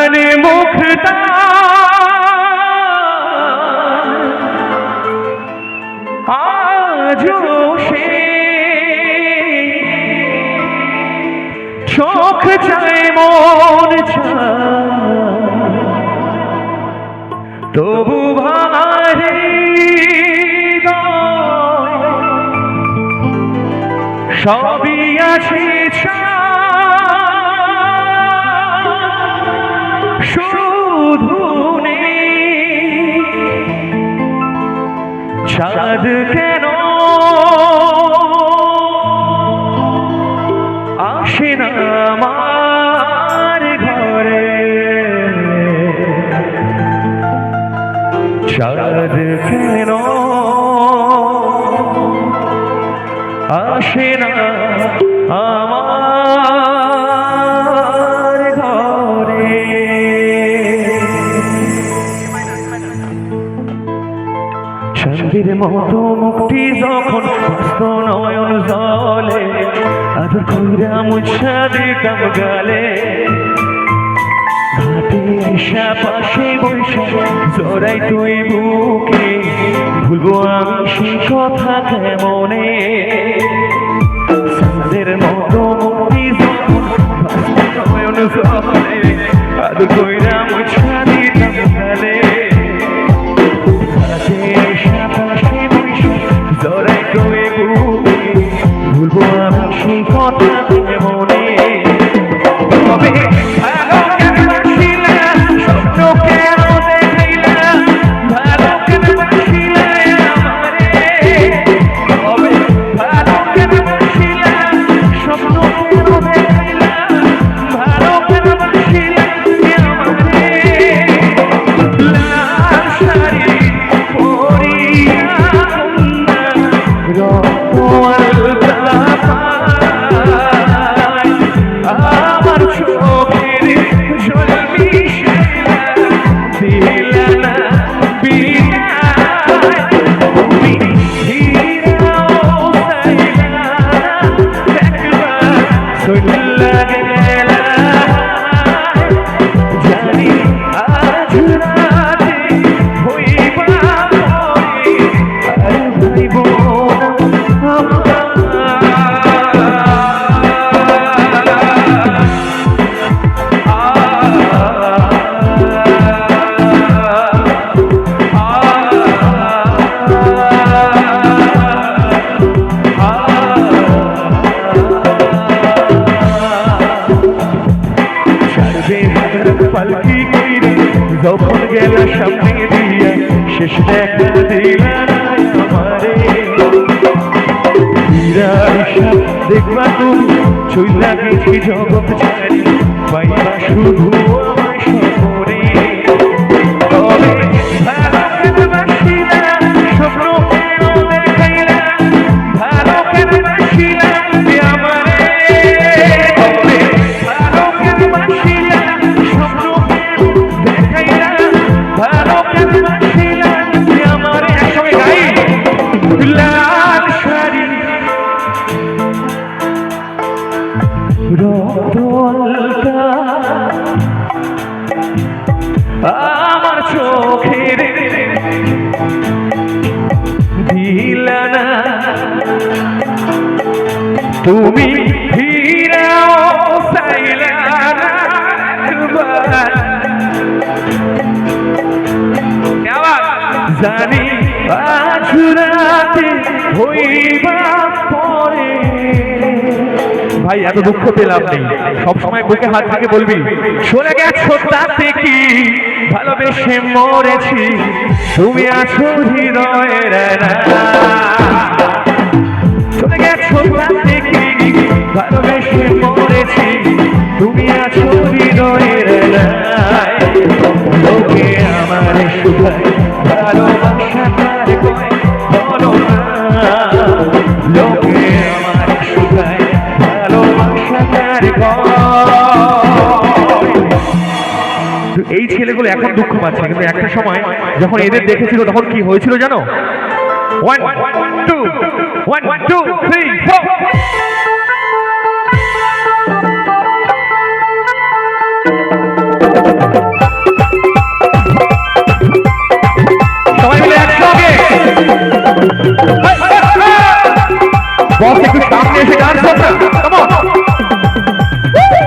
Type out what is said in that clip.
জানে মুখটা আজও সে চোখ চায় মন চায় তবু ভারে সবই আছে শুধু চাঁদ কেন আসে না আমার ঘরে চাঁদ কেন আসে না আমার ঘরে চাঁদের মতো মুক্তি যখন মস্ত নয়ন জলে আদর কইরা মুছা দিতাম গালে ঘাটে এসা পাশে বৈশা জড়াই তুই বুকে ভুলবো আমি সে কথা কেমনে চাঁদের মতো মুক্তি যখন মস্ত নয়ন জলে আদর কইরা মুছা দিতাম গালে ভুলবো আমি সেই কথা মনে তবে ভালো কেন বাসিলা স্বপ্ন কেন দেখাইলা ভালো কেন বাসিলা আমারে তবে ভালো কেন বাসিলা স্বপ্ন কেন দেখাইলা ভালো কেন বাসিলা আমারে লাল শাড়ি পরিয়া আমার চোখের জল মিশাইলা দিলা না বিদায় তুমি হিরাও চাইলা একবার চইলা গেলা জানি আজ রাতে হইবা পরে আর ভাইব পালকি কইরে যখন গেল সামনে দিয়া শেষ দেখা দিলা আমারে দেখবা তুমি চইলা গেছি জগৎ ছাড়ি পাইবা শুধু আমায় স্বপ্নে তবে ভালো কেন বাসিলা স্বপ্ন কেন দেখাইলা ভালো কেন বাসিলা আমারে তবে ভালো কেন বাসিলা স্বপ্ন কেন দেখাইলা ভালো কেন বাসিলা আমারে একসঙ্গে গাই লাল শাড়ি রক্তটা আমার চোখের দিলা না তুমি ফিরাও চাইলা না জানি আজ রাতে হইবা পরে ভাই এত দুঃখ পেলাম নেই সবসময় বুকে হাত থেকে বলবি চলে গেছো তাতে কি ভালোবেসে মরেছি তুমি আছো হৃদয়ের চলে গেছো তাতে কি ভালোবেসে মরেছি তুমি আছো হৃদয়ের লোকে আমার শুধায় ভালোবাসা তার কয় বলো না লোকে আমার শুধায় এই ছেলেগুলো এখন দুঃখ পাচ্ছে কিন্তু একটা সময় যখন এদের দেখেছিল তখন কি হয়েছিল জানো 1 2 1 2 3 4 বস একটু সামনে এসে ডান্স কর না, কেমন?